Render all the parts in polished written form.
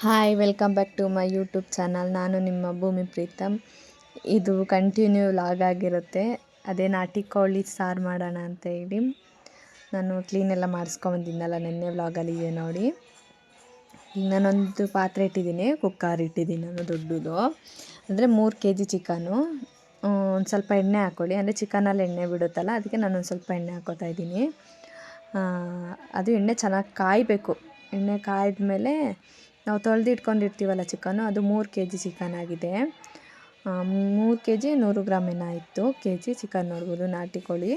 Hi welcome back to my YouTube channel. ನಾನು ನಿಮ್ಮ ಭೂಮಿ ಪ್ರೀತಮ್. ಇದು ಕಂಟಿನ್ಯೂ ಲಾಗ್ ಆಗಿರುತ್ತೆ. ಅದೇ ನಾಟಿ ಕೋಳಿ ಸಾರು ಮಾಡೋಣ ಅಂತ ಹೇಳಿ ನಾನು ಕ್ಲೀನೆಲ್ಲ ಮಾಡಿಸ್ಕೊಂಬಂದಿದ್ದೆನಲ್ಲ ನೆನ್ನೆ ವ್ಲಾಗಲ್ಲಿ ಇದೆ ನೋಡಿ. ಈಗ ನಾನೊಂದು ಪಾತ್ರೆ ಇಟ್ಟಿದ್ದೀನಿ, ಕುಕ್ಕರ್ ಇಟ್ಟಿದ್ದೀನಿ ನಾನು ದೊಡ್ಡದು. ಅಂದರೆ 3 kg ಚಿಕನು. ಒಂದು ಸ್ವಲ್ಪ ಎಣ್ಣೆ ಹಾಕ್ಕೊಳ್ಳಿ, ಅಂದರೆ ಚಿಕನಲ್ಲಿ ಎಣ್ಣೆ ಬಿಡುತ್ತಲ್ಲ, ಅದಕ್ಕೆ ನಾನೊಂದು ಸ್ವಲ್ಪ ಎಣ್ಣೆ ಹಾಕ್ಕೋತಾ ಇದ್ದೀನಿ. ಅದು ಎಣ್ಣೆ ಚೆನ್ನಾಗಿ ಕಾಯಬೇಕು. ಎಣ್ಣೆ ಕಾಯ್ದ ಮೇಲೆ ನಾವು ತೊಳೆದು ಇಟ್ಕೊಂಡಿರ್ತೀವಲ್ಲ ಚಿಕನು, ಅದು 3 kg ಚಿಕನ್ ಆಗಿದೆ. 3 kg 100 ಗ್ರಾಮ್ ಏನೋ ಇತ್ತು. kg ಚಿಕನ್ ನೋಡ್ಬೋದು, ನಾಟಿ ಕೋಳಿ.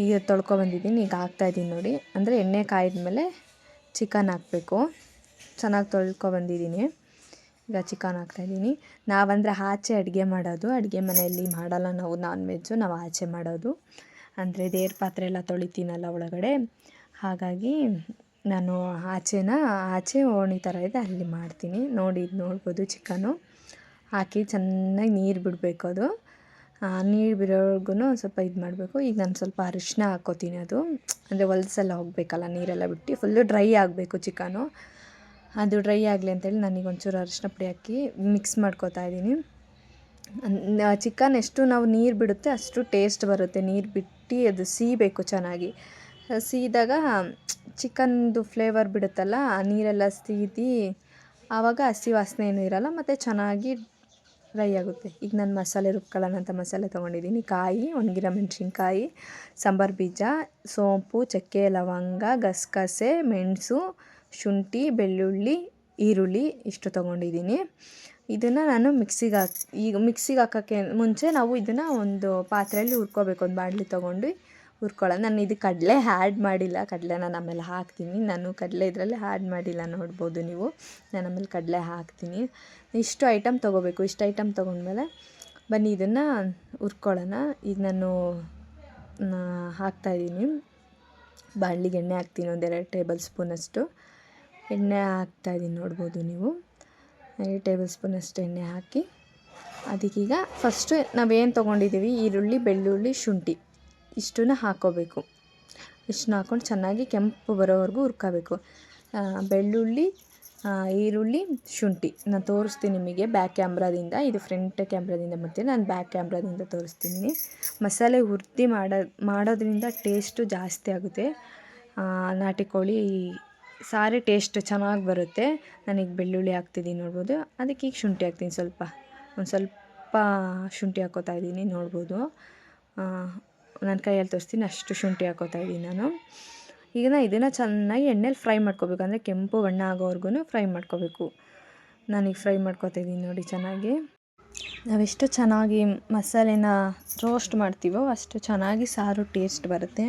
ಈಗ ತೊಳ್ಕೊಬಂದಿದ್ದೀನಿ, ಈಗ ಹಾಕ್ತಾಯಿದ್ದೀನಿ ನೋಡಿ. ಅಂದರೆ ಎಣ್ಣೆ ಕಾಯ್ದ ಚಿಕನ್ ಹಾಕಬೇಕು. ಚೆನ್ನಾಗಿ ತೊಳ್ಕೊಬಂದಿದ್ದೀನಿ. ಈಗ ಚಿಕನ್ ಹಾಕ್ತಾಯಿದ್ದೀನಿ. ನಾವಂದರೆ ಆಚೆ ಅಡುಗೆ ಮಾಡೋದು, ಅಡುಗೆ ಮನೆಯಲ್ಲಿ ಮಾಡಲ್ಲ ನಾವು ನಾನ್ ವೆಜ್ಜು, ನಾವು ಆಚೆ ಮಾಡೋದು. ಅಂದರೆ ದೇವ್ರ ಪಾತ್ರೆ ಎಲ್ಲ ತೊಳಿತೀನಲ್ಲ ಒಳಗಡೆ, ಹಾಗಾಗಿ ನಾನು ಆಚೆ ಓಣಿ ಥರ ಇದೆ ಅಲ್ಲಿ ಮಾಡ್ತೀನಿ ನೋಡಿ. ಇದು ನೋಡ್ಬೋದು ಚಿಕನು ಹಾಕಿ ಚೆನ್ನಾಗಿ ನೀರು ಬಿಡಬೇಕು. ಅದು ನೀರು ಬಿಡೋರ್ಗು ಸ್ವಲ್ಪ ಇದು ಮಾಡಬೇಕು. ಈಗ ನಾನು ಸ್ವಲ್ಪ ಅರಿಶಿನ ಹಾಕ್ಕೋತೀನಿ. ಅದು ಅಂದರೆ ಹೊಲ್ಸೆಲ್ಲ ಹೋಗಬೇಕಲ್ಲ, ನೀರೆಲ್ಲ ಬಿಟ್ಟು ಫುಲ್ಲು ಡ್ರೈ ಆಗಬೇಕು ಚಿಕನು. ಅದು ಡ್ರೈ ಆಗಲಿ ಅಂತೇಳಿ ನಾನೀಗ ಒಂಚೂರು ಅರಿಶಿನ ಪುಡಿ ಹಾಕಿ ಮಿಕ್ಸ್ ಮಾಡ್ಕೋತಾ ಇದ್ದೀನಿ. ಚಿಕನ್ ಎಷ್ಟು ನಾವು ನೀರು ಬಿಡುತ್ತೆ ಅಷ್ಟು ಟೇಸ್ಟ್ ಬರುತ್ತೆ. ನೀರು ಬಿಟ್ಟು ಅದು ಸೀಬೇಕು ಚೆನ್ನಾಗಿ. ಸೀದಾಗ ಚಿಕನ್ದು ಫ್ಲೇವರ್ ಬಿಡುತ್ತಲ್ಲ, ಆ ನೀರೆಲ್ಲ ಸೀದಿ ಆವಾಗ ಹಸಿ ವಾಸನೆ ಏನೂ ಇರಲ್ಲ, ಮತ್ತು ಚೆನ್ನಾಗಿ ಫ್ರೈ ಆಗುತ್ತೆ. ಈಗ ನಾನು ಮಸಾಲೆ ರುಬ್ಕೊಳ್ಳೋಣ ಅಂತ ಮಸಾಲೆ ತೊಗೊಂಡಿದ್ದೀನಿ. ಕಾಯಿ, ಒಣಗಿರೋ ಮೆಣಸಿನ್ಕಾಯಿ, ಸಾಂಬಾರು ಬೀಜ, ಸೋಂಪು, ಚಕ್ಕೆ, ಲವಂಗ, ಗಸಗಸೆ, ಮೆಣಸು, ಶುಂಠಿ, ಬೆಳ್ಳುಳ್ಳಿ, ಈರುಳ್ಳಿ ಇಷ್ಟು ತೊಗೊಂಡಿದ್ದೀನಿ. ಇದನ್ನು ನಾನು ಮಿಕ್ಸಿಗೆ ಹಾಕೋಕ್ಕೆ ಮುಂಚೆ ನಾವು ಇದನ್ನು ಒಂದು ಪಾತ್ರೆಯಲ್ಲಿ ಹುರ್ಕೋಬೇಕು. ಒಂದು ಬಾಣಲಿ ತೊಗೊಂಡು ಹುರ್ಕೊಳ್ಳೋದು. ನಾನು ಇದು ಕಡಲೆ ಆ್ಯಡ್ ಮಾಡಿಲ್ಲ, ಕಡಲೆ ನಾನು ಆಮೇಲೆ ಹಾಕ್ತೀನಿ. ನಾನು ಕಡಲೆ ಇದರಲ್ಲಿ ಆ್ಯಡ್ ಮಾಡಿಲ್ಲ, ನೋಡ್ಬೋದು ನೀವು. ನಾನು ಆಮೇಲೆ ಕಡಲೆ ಹಾಕ್ತೀನಿ. ಇಷ್ಟು ಐಟಮ್ ತೊಗೋಬೇಕು. ಇಷ್ಟು ಐಟಮ್ ತೊಗೊಂಡ್ಮೇಲೆ ಬನ್ನಿ ಇದನ್ನು ಹುರ್ಕೊಳ್ಳೋಣ. ಈಗ ನಾನು ಹಾಕ್ತಾಯಿದ್ದೀನಿ. ಬಾಣಲಿಗೆ ಎಣ್ಣೆ ಹಾಕ್ತೀನಿ, 1-2 ಟೇಬಲ್ ಸ್ಪೂನಷ್ಟು ಎಣ್ಣೆ ಹಾಕ್ತಾಯಿದ್ದೀನಿ, ನೋಡ್ಬೋದು ನೀವು. 2 ಟೇಬಲ್ ಸ್ಪೂನಷ್ಟು ಎಣ್ಣೆ ಹಾಕಿ ಅದಕ್ಕೀಗ ಫಸ್ಟು ನಾವೇನು ತೊಗೊಂಡಿದ್ದೀವಿ, ಈರುಳ್ಳಿ, ಬೆಳ್ಳುಳ್ಳಿ, ಶುಂಠಿ ಇಷ್ಟನ್ನು ಹಾಕ್ಕೋಬೇಕು. ಇಷ್ಟನ್ನ ಹಾಕ್ಕೊಂಡು ಚೆನ್ನಾಗಿ ಕೆಂಪು ಬರೋವರೆಗೂ ಹುರ್ಕೋಬೇಕು. ಬೆಳ್ಳುಳ್ಳಿ, ಈರುಳ್ಳಿ, ಶುಂಠಿ ನಾನು ತೋರಿಸ್ತೀನಿ ನಿಮಗೆ ಬ್ಯಾಕ್ ಕ್ಯಾಮ್ರಾದಿಂದ. ಇದು ಫ್ರಂಟ್ ಕ್ಯಾಮ್ರಾದಿಂದ ಮಾಡ್ತೀನಿ, ನಾನು ಬ್ಯಾಕ್ ಕ್ಯಾಮ್ರಾದಿಂದ ತೋರಿಸ್ತೀನಿ. ಮಸಾಲೆ ಹುರ್ದು ಮಾಡೋದ್ರಿಂದ ಟೇಸ್ಟು ಜಾಸ್ತಿ ಆಗುತ್ತೆ. ನಾಟಿ ಕೋಳಿ ಸಾರೇ ಟೇಸ್ಟ್ ಚೆನ್ನಾಗಿ ಬರುತ್ತೆ. ನಾನೀಗ ಬೆಳ್ಳುಳ್ಳಿ ಹಾಕ್ತಿದ್ದೀನಿ, ನೋಡ್ಬೋದು. ಅದಕ್ಕೆ ಈಗ ಶುಂಠಿ ಹಾಕ್ತೀನಿ. ಒಂದು ಸ್ವಲ್ಪ ಶುಂಠಿ ಹಾಕ್ಕೋತಾ ಇದ್ದೀನಿ, ನೋಡ್ಬೋದು. ನಾನು ಕೈಯಲ್ಲಿ ತೋರಿಸ್ತೀನಿ, ಅಷ್ಟು ಶುಂಠಿ ಹಾಕ್ಕೋತಾ ಇದ್ದೀನಿ ನಾನು. ಈಗ ಇದನ್ನು ಚೆನ್ನಾಗಿ ಎಣ್ಣೆಲಿ ಫ್ರೈ ಮಾಡ್ಕೋಬೇಕು, ಅಂದರೆ ಕೆಂಪು ಬಣ್ಣ ಆಗೋವರೆಗೂ ಫ್ರೈ ಮಾಡ್ಕೋಬೇಕು. ನಾನೀಗ ಫ್ರೈ ಮಾಡ್ಕೋತಾ ಇದ್ದೀನಿ ನೋಡಿ ಚೆನ್ನಾಗಿ. ನಾವೆಷ್ಟು ಚೆನ್ನಾಗಿ ಮಸಾಲೆನ ರೋಸ್ಟ್ ಮಾಡ್ತೀವೋ ಅಷ್ಟು ಚೆನ್ನಾಗಿ ಸಾರು ಟೇಸ್ಟ್ ಬರುತ್ತೆ.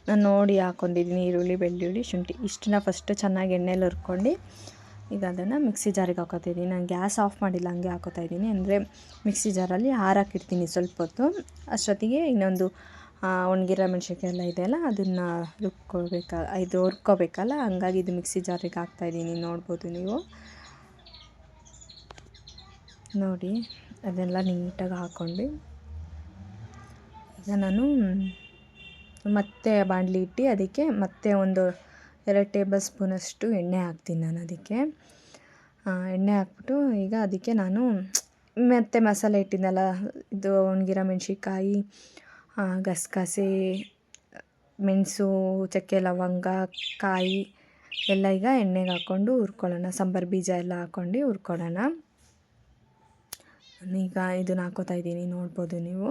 ನಾನು ನೋಡಿ ಹಾಕ್ಕೊಂಡಿದ್ದೀನಿ ಈರುಳ್ಳಿ, ಬೆಳ್ಳುಳ್ಳಿ, ಶುಂಠಿ ಇಷ್ಟನ್ನ ಫಸ್ಟು ಚೆನ್ನಾಗಿ ಎಣ್ಣೆಲಿ ಹುರ್ಕೊಂಡು ಈಗ ಅದನ್ನು ಮಿಕ್ಸಿ ಜಾರಿಗೆ ಹಾಕ್ಕೋತಿದ್ದೀನಿ. ನಾನು ಗ್ಯಾಸ್ ಆಫ್ ಮಾಡಿಲ್ಲ, ಹಂಗೆ ಹಾಕ್ಕೋತಾ ಇದ್ದೀನಿ. ಅಂದರೆ ಮಿಕ್ಸಿ ಜಾರಲ್ಲಿ ಹಾರಾಕಿಡ್ತೀನಿ ಸ್ವಲ್ಪ ಹೊತ್ತು. ಅಷ್ಟೊತ್ತಿಗೆ ಇನ್ನೊಂದು ಒಣಗಿರೋ ಮೆಣಸಿನ್ಕಾಯಿ ಎಲ್ಲ ಇದೆಯಲ್ಲ, ಅದನ್ನು ಹುರ್ಕೋಬೇಕಲ್ಲ, ಹಂಗಾಗಿ ಇದು ಮಿಕ್ಸಿ ಜಾರಿಗೆ ಹಾಕ್ತಾಯಿದ್ದೀನಿ, ನೋಡ್ಬೋದು ನೀವು. ನೋಡಿ ಅದೆಲ್ಲ ನೀಟಾಗಿ ಹಾಕ್ಕೊಂಡು ಈಗ ನಾನು ಮತ್ತೆ ಬಾಣಲಿ ಇಟ್ಟು ಅದಕ್ಕೆ ಮತ್ತೆ 1-2 ಟೇಬಲ್ ಸ್ಪೂನಷ್ಟು ಎಣ್ಣೆ ಹಾಕ್ತೀನಿ ನಾನು. ಅದಕ್ಕೆ ಎಣ್ಣೆ ಹಾಕ್ಬಿಟ್ಟು ಈಗ ಅದಕ್ಕೆ ನಾನು ಮತ್ತೆ ಮಸಾಲೆ ಇಟ್ಟಿದ್ದೆನಲ್ಲ, ಇದು ಒಣಗಿರೋ ಮೆಣಸಿನ್ಕಾಯಿ, ಗಸಗಸೆ, ಮೆಣಸು, ಚಕ್ಕೆ, ಲವಂಗ, ಕಾಯಿ ಎಲ್ಲ ಈಗ ಎಣ್ಣೆಗೆ ಹಾಕ್ಕೊಂಡು ಹುರ್ಕೊಳ್ಳೋಣ. ಸಾಂಬಾರು ಬೀಜ ಎಲ್ಲ ಹಾಕ್ಕೊಂಡು ಹುರ್ಕೊಳ್ಳೋಣ. ಈಗ ಇದನ್ನು ಹಾಕ್ಕೋತಾ ಇದ್ದೀನಿ, ನೋಡ್ಬೋದು ನೀವು.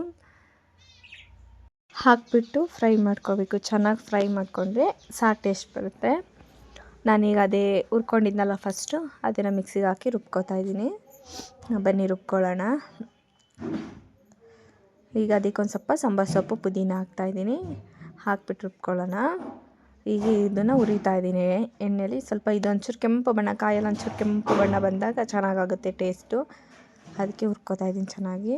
ಹಾಕಿಬಿಟ್ಟು ಫ್ರೈ ಮಾಡ್ಕೋಬೇಕು. ಚೆನ್ನಾಗಿ ಫ್ರೈ ಮಾಡಿಕೊಂಡ್ರೆ ಸಾರು ಟೇಸ್ಟ್ ಬರುತ್ತೆ. ನಾನೀಗ ಅದೇ ಹುರ್ಕೊಂಡಿದ್ನಲ್ಲ ಫಸ್ಟು, ಅದನ್ನು ಮಿಕ್ಸಿಗೆ ಹಾಕಿ ರುಬ್ಕೋತಾ ಇದ್ದೀನಿ. ಬನ್ನಿ ರುಬ್ಕೊಳ್ಳೋಣ. ಈಗ ಅದಕ್ಕೊಂದು ಸ್ವಲ್ಪ ಸಾಂಬಾರು ಸೊಪ್ಪು, ಪುದೀನ ಹಾಕ್ತಾಯಿದ್ದೀನಿ. ಹಾಕ್ಬಿಟ್ಟು ರುಬ್ಕೊಳ್ಳೋಣ. ಈಗ ಇದನ್ನು ಹುರಿತಾ ಇದ್ದೀನಿ ಎಣ್ಣೆಯಲ್ಲಿ. ಸ್ವಲ್ಪ ಇದೊಂಚೂರು ಕೆಂಪು ಬಣ್ಣ, ಕಾಯಲ್ಲಿ ಒಂಚೂರು ಕೆಂಪು ಬಣ್ಣ ಬಂದಾಗ ಚೆನ್ನಾಗಾಗುತ್ತೆ ಟೇಸ್ಟು. ಅದಕ್ಕೆ ಹುರ್ಕೋತಾ ಇದ್ದೀನಿ ಚೆನ್ನಾಗಿ,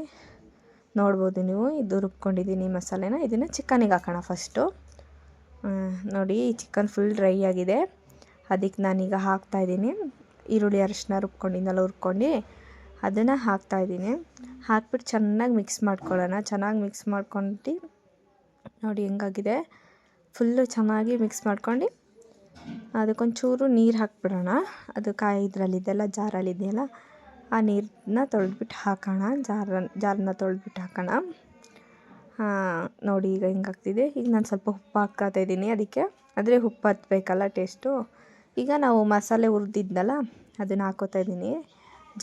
ನೋಡ್ಬೋದು ನೀವು. ಇದು ರುಬ್ಕೊಂಡಿದ್ದೀನಿ ಮಸಾಲೆನ. ಇದನ್ನು ಚಿಕನಿಗೆ ಹಾಕೋಣ ಫಸ್ಟು. ನೋಡಿ ಚಿಕನ್ ಫುಲ್ ಡ್ರೈ ಆಗಿದೆ. ಅದಕ್ಕೆ ನಾನೀಗ ಹಾಕ್ತಾಯಿದ್ದೀನಿ ಈರುಳ್ಳಿ, ಅರಿಶಿನ ರುಬ್ಕೊಂಡಿದ್ದೆಲ್ಲ ಹುರ್ಕೊಂಡು ಅದನ್ನು ಹಾಕ್ತಾಯಿದ್ದೀನಿ. ಹಾಕ್ಬಿಟ್ಟು ಚೆನ್ನಾಗಿ ಮಿಕ್ಸ್ ಮಾಡ್ಕೊಳ್ಳೋಣ. ಚೆನ್ನಾಗಿ ಮಿಕ್ಸ್ ಮಾಡ್ಕೊಂಡು ನೋಡಿ ಹೆಂಗಾಗಿದೆ. ಫುಲ್ಲು ಚೆನ್ನಾಗಿ ಮಿಕ್ಸ್ ಮಾಡ್ಕೊಂಡು ಅದಕ್ಕೊಂಚೂರು ನೀರು ಹಾಕ್ಬಿಡೋಣ. ಅದು ಇದರಲ್ಲಿದೆಯಲ್ಲ, ಜಾರಲ್ಲಿದೆಯಲ್ಲ, ಆ ನೀರನ್ನ ತೊಳೆದ್ಬಿಟ್ಟು ಹಾಕೋಣ. ಜಾರನ್ನ ತೊಳೆದ್ಬಿಟ್ಟು ಹಾಕೋಣ. ನೋಡಿ ಈಗ ಹಿಂಗಾಗ್ತಿದೆ. ಈಗ ನಾನು ಸ್ವಲ್ಪ ಉಪ್ಪು ಹಾಕ್ತಾಯಿದ್ದೀನಿ ಅದಕ್ಕೆ, ಆದರೆ ಉಪ್ಪು ಹತ್ತಬೇಕಲ್ಲ ಟೇಸ್ಟು. ಈಗ ನಾವು ಮಸಾಲೆ ಹುರಿದಿದ್ನಲ್ಲ ಅದನ್ನು ಹಾಕ್ಕೋತಾಯಿದ್ದೀನಿ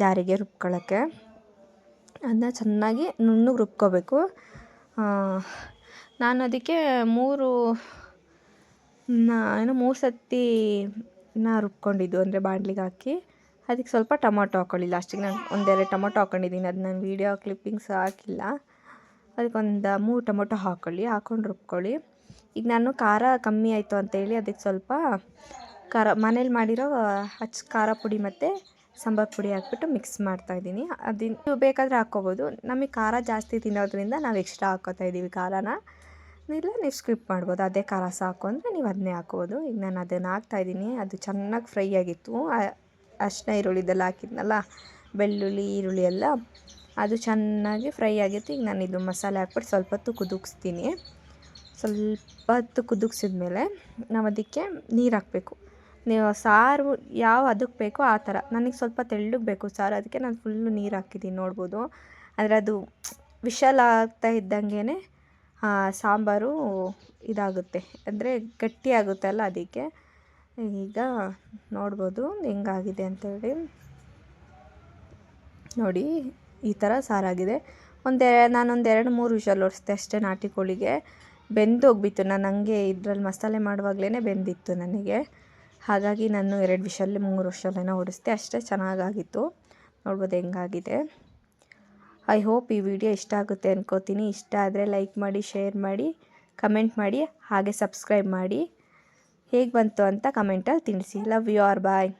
ಜಾರಿಗೆ ರುಬ್ಕೊಳ್ಳೋಕ್ಕೆ. ಅದನ್ನ ಚೆನ್ನಾಗಿ ನುಣ್ಣಗೆ ರುಬ್ಕೋಬೇಕು. ನಾನು ಅದಕ್ಕೆ ಮೂರು ಸತಿನ ರುಬ್ಕೊಂಡಿದ್ದು, ಅಂದರೆ ಬಾಣಲಿಗೆ ಹಾಕಿ ಅದಕ್ಕೆ ಸ್ವಲ್ಪ ಟೊಮೊಟೊ ಹಾಕ್ಕೊಳ್ಳಿ. ಲಾಸ್ಟಿಗೆ ನಾನು 1-2 ಟೊಮೊಟೊ ಹಾಕ್ಕೊಂಡಿದ್ದೀನಿ, ಅದು ನಾನು ವೀಡಿಯೋ ಕ್ಲಿಪ್ಪಿಂಗ್ಸ್ ಹಾಕಿಲ್ಲ. ಅದಕ್ಕೊಂದು 3 ಟೊಮೊಟೊ ಹಾಕ್ಕೊಂಡು ರುಬ್ಕೊಳ್ಳಿ. ಈಗ ನಾನು ಖಾರ ಕಮ್ಮಿ ಆಯಿತು ಅಂತೇಳಿ ಅದಕ್ಕೆ ಸ್ವಲ್ಪ ಮನೇಲಿ ಮಾಡಿರೋ ಖಾರ ಪುಡಿ ಮತ್ತು ಸಾಂಬಾರು ಪುಡಿ ಹಾಕ್ಬಿಟ್ಟು ಮಿಕ್ಸ್ ಮಾಡ್ತಾಯಿದ್ದೀನಿ. ನೀವು ಬೇಕಾದರೆ ಹಾಕ್ಕೋಬೋದು. ನಮಗೆ ಖಾರ ಜಾಸ್ತಿ ತಿನ್ನೋದ್ರಿಂದ ನಾವು ಎಕ್ಸ್ಟ್ರಾ ಹಾಕ್ಕೋತಾಯಿದ್ದೀವಿ ಖಾರನ. ಇಲ್ಲ ನೀವು ಸ್ಕಿಪ್ ಮಾಡ್ಬೋದು, ಅದೇ ಖಾರ ಸಾಕು ಅಂದರೆ ನೀವು ಅದನ್ನೇ ಹಾಕ್ಬೋದು. ಈಗ ನಾನು ಅದನ್ನು ಹಾಕ್ತಾಯಿದ್ದೀನಿ. ಅದು ಚೆನ್ನಾಗಿ ಫ್ರೈ ಆಗಿತ್ತು. ಅರಿಶಿನ ಈರುಳ್ಳಿದೆಲ್ಲ ಹಾಕಿದ್ನಲ್ಲ, ಬೆಳ್ಳುಳ್ಳಿ ಈರುಳ್ಳಿ ಎಲ್ಲ, ಅದು ಚೆನ್ನಾಗಿ ಫ್ರೈ ಆಗಿತ್ತು. ಈಗ ನಾನು ಇದು ಮಸಾಲೆ ಹಾಕ್ಬಿಟ್ಟು ಸ್ವಲ್ಪ ಹೊತ್ತು ಕುದಿಸ್ತೀನಿ. ಸ್ವಲ್ಪ ಹೊತ್ತು ಕುದಿಸಿದ್ಮೇಲೆ ನಾವು ಅದಕ್ಕೆ ನೀರು ಹಾಕಬೇಕು. ನೀವು ಸಾರು ಯಾವ ಅದಕ್ಕೆ ಬೇಕೋ ಆ ಥರ. ನನಗೆ ಸ್ವಲ್ಪ ತೆಳ್ಳಗೆ ಬೇಕು ಸಾರು, ಅದಕ್ಕೆ ನಾನು ಫುಲ್ಲು ನೀರು ಹಾಕಿದ್ದೀನಿ, ನೋಡ್ಬೋದು. ಆದರೆ ಅದು ವಿಶಲ್ ಆಗ್ತಾ ಇದ್ದಂಗೆ ಸಾಂಬಾರು ಇದಾಗುತ್ತೆ, ಅಂದರೆ ಗಟ್ಟಿಯಾಗುತ್ತಲ್ಲ, ಅದಕ್ಕೆ. ಈಗ ನೋಡ್ಬೋದು ಹೆಂಗಾಗಿದೆ ಅಂತೇಳಿ. ನೋಡಿ ಈ ಥರ ಸಾರಾಗಿದೆ. ನಾನೊಂದು 2-3 ವಿಷಲ್ ಹೊಡಿಸ್ದೆ ಅಷ್ಟೇ. ನಾಟಿ ಕೋಳಿಗೆ ಬೆಂದೋಗ್ಬಿತ್ತು. ನಾನು ಹಂಗೆ ಇದರಲ್ಲಿ ಮಸಾಲೆ ಮಾಡುವಾಗಲೇ ಬೆಂದಿತ್ತು ನನಗೆ. ಹಾಗಾಗಿ ನಾನು 2 ವಿಷಲ್ 3 ವಿಷಲೇನೋ ಹೊಡಿಸ್ದೆ ಅಷ್ಟೇ. ಚೆನ್ನಾಗಾಗಿತ್ತು. ನೋಡ್ಬೋದು ಹೆಂಗಾಗಿದೆ. ಐ ಹೋಪ್ ಈ ವಿಡಿಯೋ ಇಷ್ಟ ಆಗುತ್ತೆ ಅನ್ಕೋತೀನಿ. ಇಷ್ಟ ಆದರೆ ಲೈಕ್ ಮಾಡಿ, ಶೇರ್ ಮಾಡಿ, ಕಮೆಂಟ್ ಮಾಡಿ, ಹಾಗೆ ಸಬ್ಸ್ಕ್ರೈಬ್ ಮಾಡಿ. ಹೇಗೆ ಬಂತು ಅಂತ ಕಮೆಂಟಲ್ಲಿ ತಿಳಿಸಿ. ಲವ್ ಯು ಆರ್ ಬಾಯ್.